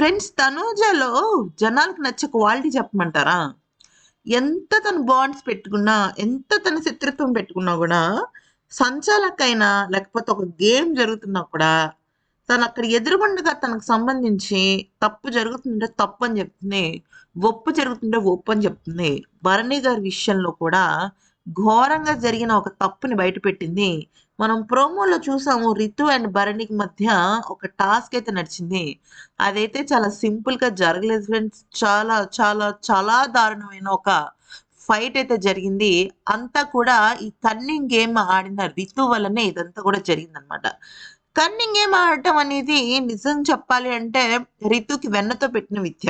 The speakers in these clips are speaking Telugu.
ఫ్రెండ్స్ 'తనూజలో' జనాలకు నచ్చే క్వాలిటీ చెప్పమంటారా? ఎంత తను బాండ్స్ పెట్టుకున్నా, ఎంత తను శత్రుత్వం పెట్టుకున్నా గూడా, సంచాలకైనా లేకపోతే ఒక గేమ్ జరుగుతున్నా కూడా, తనక్కడ ఎదురుగుండగా తనకు సంబంధించి తప్పు జరుగుతుంటే తప్పని చెప్తుంది. ఒప్పు జరుగుతుంటే ఒప్పని చెప్తుంది. భరణి గారి విషయంలో కూడా ఘోరంగా జరిగిన ఒక తప్పుని బయటపెట్టింది. మనం ప్రోమోలో చూసాము 'రితు అండ్ భరణికి' మధ్య ఒక టాస్క్ అయితే నడిచింది. అదైతే చాలా సింపుల్‌గా జరగలేదు ఫ్రెండ్స్. చాలా, చాలా, చాలా దారుణమైన ఒక ఫైట్ అయితే జరిగింది. అంతా కూడా ఈ కన్నింగ్ గేమ్ ఆడిన రితు వల్లనే ఇదంతా కూడా జరిగిందనమాట. కన్నింగ్ గేమ్ ఆడటం అనేది నిజం చెప్పాలి అంటే రితుకి వెన్నతో పెట్టిన విద్య.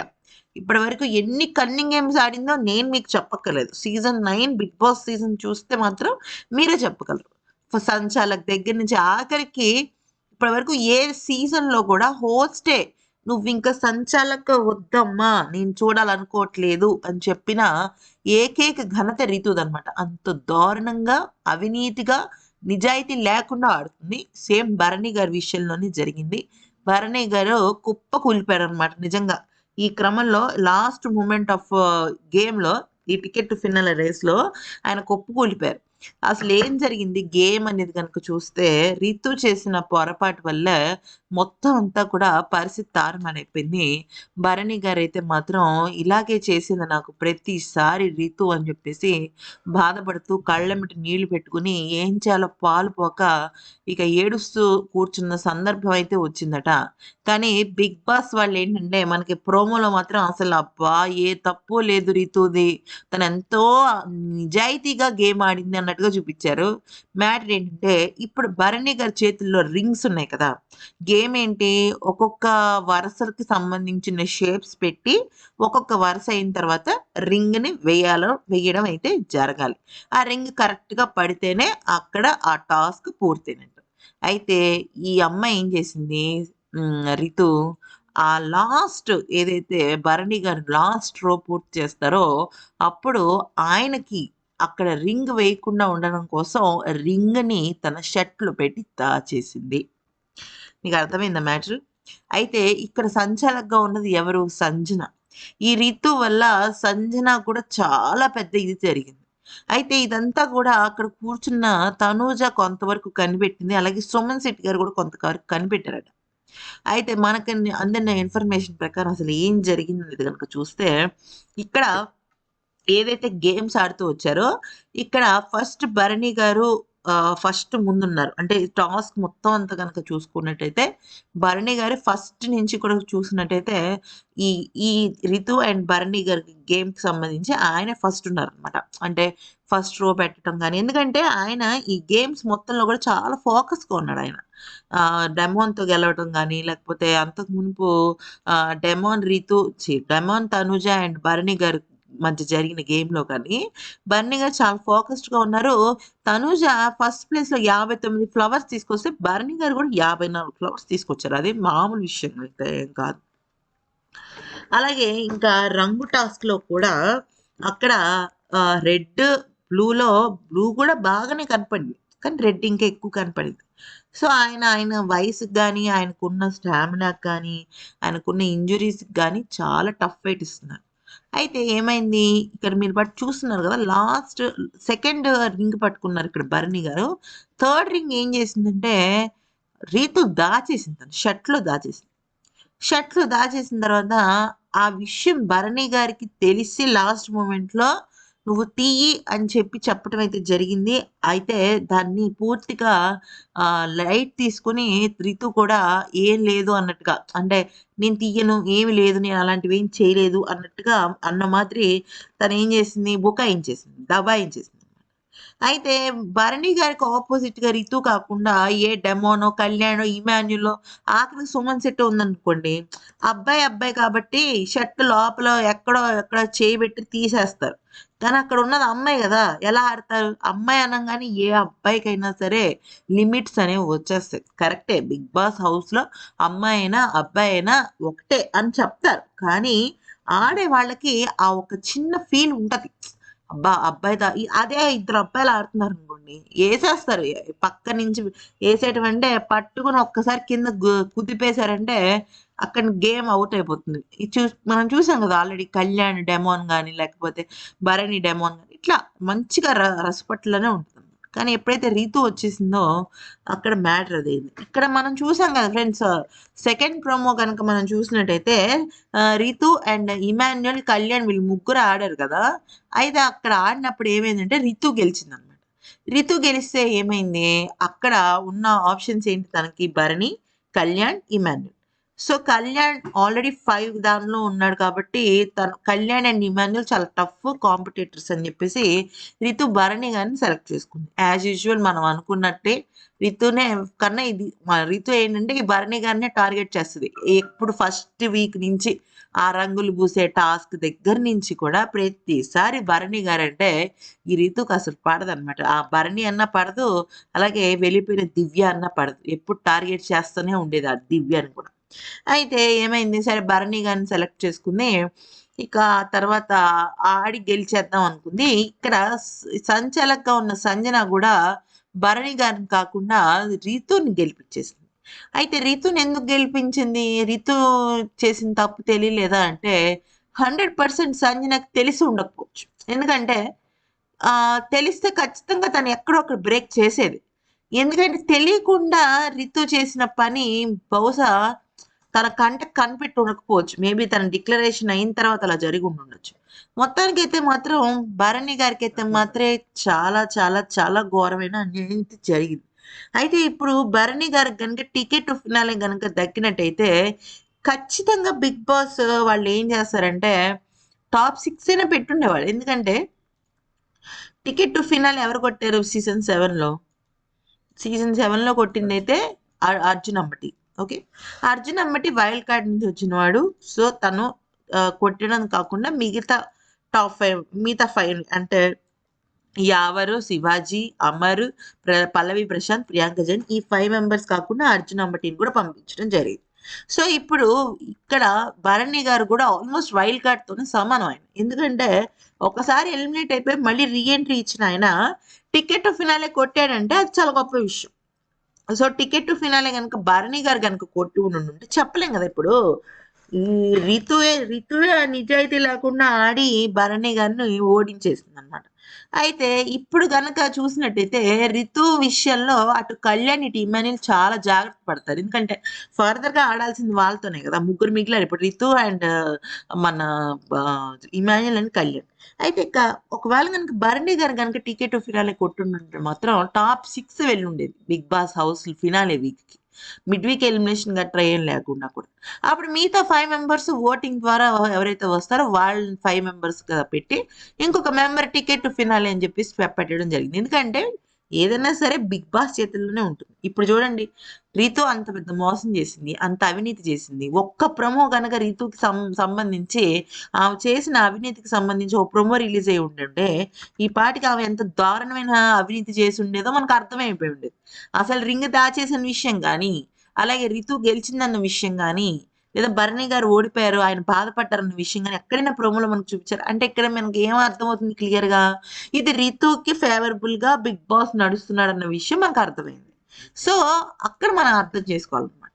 ఇప్పటివరకు ఎన్ని కన్నింగ్ గేమ్స్ ఆడిందో నేను మీకు చెప్పక్కర్లేదు. సీజన్ 9 బిగ్ బాస్ సీజన్ చూస్తే మాత్రం మీరే చెప్పగలరు. సంచాలక్ దగ్గర నుంచి ఆఖరికి ఇప్పటివరకు ఏ సీజన్‌లో కూడా హోస్టే "నువ్వింక సంచాలక వద్దమ్మా! నేను చూడాలనుకోవట్లేదు" అని చెప్పిన ఏకైక ఘనత రితుదనమాట. అంత దారుణంగా, అవినీతిగా, నిజాయితీ లేకుండా ఆడుతుంది. సేమ్ భరణి గారి విషయంలోనే జరిగింది. భరణి గారు కుప్ప కూలిపోయారనమాట నిజంగా. ఈ క్రమంలో లాస్ట్ మూమెంట్ ఆఫ్ గేమ్‌లో ఈ టికెట్ టు ఫినాలే రేస్‌లో ఆయన కుప్పకూలిపోయారు. అసలేం జరిగింది గేమ్ అనేది గనుక చూస్తే, రితు చేసిన పొరపాటు వల్ల మొత్తం అంతా కూడా పరిస్థితి తారుమారైపోయింది. భరణి గారైతే మాత్రం ఇలాగే చేసింది నాకు ప్రతిసారి రితు అని చెప్పేసి బాధపడుతూ కళ్ళెమ్మట నీళ్లు పెట్టుకుని ఏం చేయాలో పాలుపోక ఇక ఏడుస్తూ కూర్చున్న సందర్భం అయితే వచ్చిందట. కానీ బిగ్ బాస్ వాళ్ళేంటంటే మనకి ప్రోమోలో మాత్రం అసలు అబ్బా! ఏ తప్పు లేదు రితుది. తనెంతో నిజాయితీగా గేమ్ ఆడింది అన్నట్టుగా చూపిచ్చారు. మ్యాటర్ ఏంటంటే ఇప్పుడు భరణి గారి చేతుల్లో రింగ్స్ ఉన్నాయి కదా! గేమ్ ఏంటి ఒక్కొక్క వరసలకి సంబంధించిన షేప్స్ పెట్టి ఒక్కొక్క వరుస అయిన తర్వాత రింగ్‌ని వేయడం అయితే జరగాలి. ఆ రింగ్ కరెక్ట్‌గా పడితేనే అక్కడ ఆ టాస్క్ పూర్తయినట్టు. అయితే ఈ అమ్మాయి ఏం చేసింది రితు ఆ లాస్ట్ ఏదైతే భరణి గారు లాస్ట్ రో పూర్తి చేస్తారో అప్పుడు ఆయనకి అక్కడ రింగ్ వేయకుండా ఉండడం కోసం రింగ్‌ని తన షర్ట్‌లో పెట్టి దాచేసింది. మీకు అర్థమైందా మ్యాటరు? అయితే ఇక్కడ సంచాలకుగా ఉన్నది ఎవరు? సంజన. ఈ రితు వల్ల సంజన కూడా చాలా పెద్ద ఇది జరిగింది. అయితే ఇదంతా కూడా అక్కడ కూర్చున్న తనూజ కొంతవరకు కనిపెట్టింది. అలాగే సుమన్ శెట్టి గారు కూడా కొంతవరకు కనిపెట్టారట. అయితే మనకన్ని అందిన ఇన్ఫర్మేషన్ ప్రకారం అసలు ఏం జరిగిందనేది గనుక చూస్తే, ఇక్కడ ఏదైతే గేమ్స్ ఆడుతూ వచ్చారో, ఇక్కడ ఫస్ట్ భరణి గారు ఫస్ట్ ముందున్నారు. అంటే టాస్క్ మొత్తం అంతా గనక చూసుకున్నట్టయితే, భరణి గారు ఫస్ట్ నుంచి కూడా చూసినట్టయితే, ఈ ఈ రితు అండ్ భరణి గారికి గేమ్‌కి సంబంధించి ఆయన ఫస్ట్ ఉన్నారనమాట. అంటే ఫస్ట్ రో పెట్టటం గాని, ఎందుకంటే ఆయన ఈ గేమ్స్ మొత్తంలో కూడా చాలా ఫోకస్‌గా ఉన్నాడాయన. డెమోన్‌తో గెలవటం గాని, లేకపోతే అంతకు మునుపు demon Ritu demon Tanuja and Bharani గారి మధ్య జరిగిన గేమ్‌లో కానీ, బన్నీ గారు చాలా ఫోకస్డ్‌గా ఉన్నారు. తనూజ ఫస్ట్ ప్లేస్‌లో 59 ఫ్లవర్స్ తీసుకొస్తే, భరణి గారు కూడా 54 ఫ్లవర్స్ తీసుకొచ్చారు. అదేం మామూలు విషయం అయితే ఏం కాదు. అలాగే ఇంకా రంగు టాస్క్‌లో కూడా అక్కడ రెడ్, బ్లూ కూడా బాగానే కనపడింది. కానీ రెడ్ ఇంకా ఎక్కువ కనపడింది. సో, ఆయన వయసుకి గాని, ఆయనకున్న స్టామినాకి గాని, ఆయనకున్న ఇంజ్యూరీస్‌కి గాని చాలా టఫ్ ఫైట్ ఇస్తున్నారు. అయితే ఏమైంది? ఇక్కడ మీరు చూస్తున్నారు గదా! లాస్ట్ సెకండ్ రింగ్ పట్టుకున్నారు ఇక్కడ భరణి గారు. థర్డ్ రింగ్ ఏం చేసిందంటే, రీతు దాచేసింది తను షర్ట్‌లో దాచేసింది. షర్ట్‌లో దాచేసిన తర్వాత, ఆ విషయం భరణి గారికి తెలిసి లాస్ట్ మొమెంట్‌లో "నువ్వు తీయి" అని చెప్పటం అయితే జరిగింది. అయితే దాన్ని పూర్తిగా లైట్ తీసుకొని రితు కూడా "ఏం లేదు" అన్నట్టుగా అంటే "నేను తీయను, ఏమి లేదు, నేను అలాంటివేం చేయలేదు" అన్నట్టుగా అన్న మాదిరి తనేం చేసింది బుకాయించేసింది. దబాయించేసింది. అయితే భరణి గారికి అపోజిట్‌గా రితు కాకుండా ఏ డెమోనో, కళ్యాణో, ఇమాన్యులో ఆఖరికి సుమన్ శెట్టి ఉందనుకోండి. అబ్బాయి కాబట్టి షర్ట్ లోపల ఎక్కడో చేయి పెట్టి తీసేస్తారు. కానీ అక్కడ ఉన్నది అమ్మాయి గదా! ఎలా ఆడతారు? అమ్మాయి అనంగానే ఏ అబ్బాయికైనా సరే లిమిట్స్ అనేవి వచ్చేస్తాయి. కరెక్టే బిగ్ బాస్ హౌస్‌లో అమ్మాయైనా, అబ్బాయైనా ఒకటే అని చెప్తారు. కానీ ఆడే వాళ్ళకి ఆ ఒక చిన్న ఫీల్ ఉంటది. అబ్బా! అబ్బాయి అదే ఇద్దరు అబ్బాయిలు ఆడుతున్నారనుకోండి. అనుకోండి ఏసేస్తారు. పక్క నుంచి ఏసేయటం అంటే పట్టుకొని ఒక్కసారి కింద కుదిపేశారంటే అక్కడ గేమ్ ఔట్ అయిపోతుంది. ఇది మనం చూసాం కదా! ఆల్రెడీ 'కళ్యాణ్' డెమోన్ గాని, లేకపోతే 'భరణి' డెమోన్ గాని ఇట్లా మంచిగా రసపట్టులోనే ఉంటదనమాట. కానీ ఎప్పుడైతే 'రీతు' వచ్చేసిందో అక్కడ మ్యాటర్ అదయింది. ఇక్కడ మనం చూసాం కదా ఫ్రెండ్స్, సెకండ్ ప్రోమో గనక మనం చూసినట్టయితే 'రీతు' అండ్ 'ఇమాన్యుయల్', 'కళ్యాణ్' వీళ్ళు ముగ్గురు ఆడారు కదా! అయితే అక్కడ ఆడినప్పుడు ఏమైందంటే 'రీతు' గెలిచిందనమాట. 'రీతు' గెలిస్తే ఏమైంది, అక్కడ ఉన్న ఆప్షన్స్ ఏంటి తనకి 'భరణి', 'కళ్యాణ్', 'ఇమాన్యుయల్'. సో, 'కళ్యాణ్' ఆల్రెడీ 5 దానిలో ఉన్నాడు కాబట్టి తను 'కళ్యాణ్' అండ్ 'ఇమాన్యుయల్' చాలా టఫ్ కాంపిటీటర్స్ అని చెప్పేసి 'రీతు' 'భరణి' గారిని సెలెక్ట్ చేసుకుంది. యాజ్ యూజువల్ మనం అనుకున్నట్టే 'రీతునే' కన్నా ఇది 'రీతు' ఏంటంటే ఈ 'భరణి' గారినే టార్గెట్ చేస్తది. ఎప్పుడు ఫస్ట్ వీక్ నుంచి ఆ రంగులు పూసే టాస్క్ దగ్గర నుంచి కూడా ప్రతిసారి 'భరణి' గారంటే ఈ 'రీతు'కి అసలు పడదనమాట. ఆ 'భరణి' అన్నా పడదు, అలాగే వెళ్ళిపోయిన 'దివ్య' అన్నా పడదు. ఎప్పుడు టార్గెట్ చేస్తూనే ఉండేది ఆ 'దివ్యని' కూడా. అయితే ఏమైంది, సరే 'భరణి' గారిని సెలెక్ట్ చేసుకుంది. ఇక తర్వాత ఆడి గెలిచేద్దాం అనుకుంది. ఇక్కడ సంచాలకుగా ఉన్న సంజన గూడా 'భరణి' గారిని కాకుండా 'రీతు'ని గెలిపించేసింది. అయితే 'రీతు'ని ఎందుకు గెలిపించింది? 'రీతు' చేసిన తప్పు తెలియలేదా అంటే 100% సంజనకి తెలిసి ఉండకపోవచ్చు. ఎందుకంటే తెలిస్తే ఖచ్చితంగా తను ఎక్కడో అక్కడ బ్రేక్ చేసేది. ఎందుకంటే తెలియకుండా 'రీతు' చేసిన పని బహుశా తన కంటకి కనిపెట్టి ఉండకపోవచ్చు. మేబీ తన డిక్లరేషన్ అయిన తర్వాత అలా జరిగి ఉండుండొచ్చు. మొత్తానికైతే మాత్రం 'భరణి' గారికైతే మాత్రమే చాలా చాలా చాలా ఘోరమైన అన్యాయం అయితే జరిగింది. అయితే ఇప్పుడు 'భరణి' గారికి గనుక టికెట్ ఫినాలే గనుక దక్కినట్టయితే ఖచ్చితంగా 'బిగ్ బాస్' వాళ్ళేం చేస్తారంటే టాప్ 6 అయినా పెట్టుండేవాళ్ళు. ఎందుకంటే టికెట్ టు ఫినాలే ఎవరు కొట్టారు సీజన్ 7లో? సీజన్ 7లో కొట్టిందైతే 'Arjun Ambati.' Okay. 'Arjun Ambati' wild card నుంచి వచ్చినవాడు. సో, తను కొట్టడం కాకుండా మిగతా 5 అంటే యావరు, శివాజీ, అమర్, పల్లవి ప్రశాంత్, ప్రియాంక జైన్ ఈ 5 మెంబర్స్ కాకుండా 'అర్జున్ అంబటిని' కూడా పంపించడం జరిగింది. సో, ఇప్పుడు ఇక్కడ 'భరణి' గారు కూడా ఆల్మోస్ట్ వైల్డ్ కార్డ్‌తోనే సమానం ఆయన. ఎందుకంటే ఒకసారి ఎలిమినేట్ అయిపోయి మళ్ళీ రీ ఎంట్రీ ఇచ్చిన ఆయన టికెట్ టు ఫినాలే కొట్టాడంటే అది చాలా గొప్ప విషయం. సో, టికెట్ టు ఫినాలే గనుక 'భరణి' గారు గనుక కొట్టి ఉండుంటే చెప్పలేం గదా! ఇప్పుడు ఈ రితువే నిజాయితీ లేకుండా ఆడి 'భరణి' గారిని ఓడించేసిందనమాట. అయితే ఇప్పుడు గనక చూసినట్టయితే 'రితు' విషయంలో అటు 'కళ్యాణ్' ఇటు 'ఇమాన్యుయల్' చాలా జాగ్రత్త పడతారు. ఎందుకంటే ఫర్దర్‌గా ఆడాల్సింది వాళ్ళతోనే గదా! ముగ్గురు మిగిలారు. ఇప్పుడు 'రితు' అండ్ మన 'ఇమాన్యుయల్' అండ్ 'కళ్యాణ్.' అయితే ఒకవేళ గనుక 'భరణి' గారు గనుక టికెట్ టు ఫినాలే కొట్టుండుంటే మాత్రం టాప్ 6 వెళ్ళుండేది 'బిగ్ బాస్' హౌస్ ఫినాలే వీక్‌కి. మిడ్ వీక్ ఎలిమినేషన్ గట్రా ఏం లేకుండా కూడా. అప్పుడు మిగతా 5 మెంబర్స్ ఓటింగ్ ద్వారా ఎవరైతే వస్తారో వాళ్ళని 5 మెంబర్స్‌గా పెట్టి ఇంకొక మెంబర్ టికెట్ టు ఫినాలే అని చెప్పేసి పెట్టడం జరిగింది. ఎందుకంటే ఏదైనా సరే 'బిగ్ బాస్' చేతుల్లోనే ఉంటుంది. ఇప్పుడు చూడండి 'రీతు' అంత పెద్ద మోసం చేసింది. అంత అవినీతి చేసింది. ఒక్క ప్రొమో గనక 'రీతు'కి సంబంధించి ఆమె చేసిన అవినీతికి సంబంధించి ఒక ప్రొమో రిలీజ్ అయ్యి ఉండుంటే ఈ పాటికి ఆమె ఎంత దారుణమైన అవినీతి చేసి ఉండేదో మనకు అర్థమైపోయి ఉండేది. అసలు రింగ్ దాచేసిన విషయం గాని, అలాగే 'రీతు' గెలిచిందన్న విషయం గాని, లేదా 'భరణి' గారు ఓడిపోయారు, ఆయన బాధపడ్డారన్న విషయం గాని ఎక్కడైనా ప్రోమోలో మనకు చూపించారు. అంటే ఇక్కడ మనకి ఏం అర్థమవుతుంది క్లియర్‌గా? ఇది 'రీతు'కి ఫేవరబుల్‌గా 'బిగ్ బాస్' నడుస్తున్నాడన్న విషయం మనకు అర్థమైంది. సో, అక్కడ మనం అర్థం చేసుకోవాలన్నమాట.